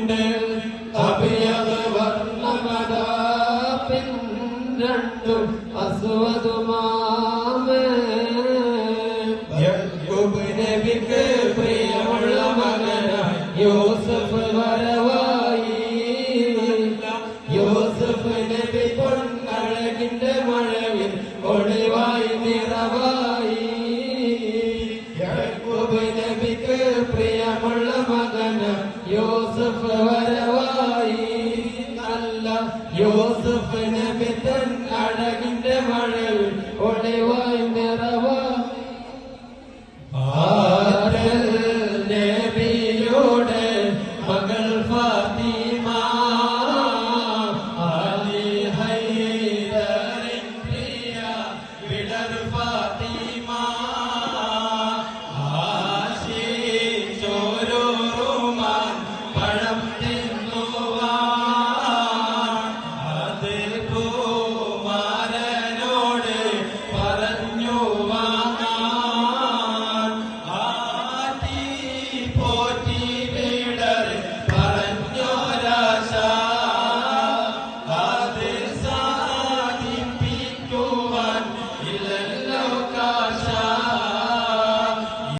കൊണ്ട് അഭിയത വർണ്ണമതാപിൻ രണ്ടും അസ്വദുമാമേ യക്കൂബ് നബിക്ക് പ്രിയമുള്ള മകനായി യൂസഫ് വരവായി യൂസഫ് നബി പൊന്നഴകിന്റെ മഴവിൽ ഒളിവായി നിറവായി യക്കൂബ് നബിക്ക് പ്രിയമുള്ള മകന് യൂസഫ് വരവായി നല്ല യൂസഫ് നബി തൻ അഴകിന്റെ മഴവിൽ ഒളിവായി നിറവായി നബിയോട് മകൾ ഫാത്തിമ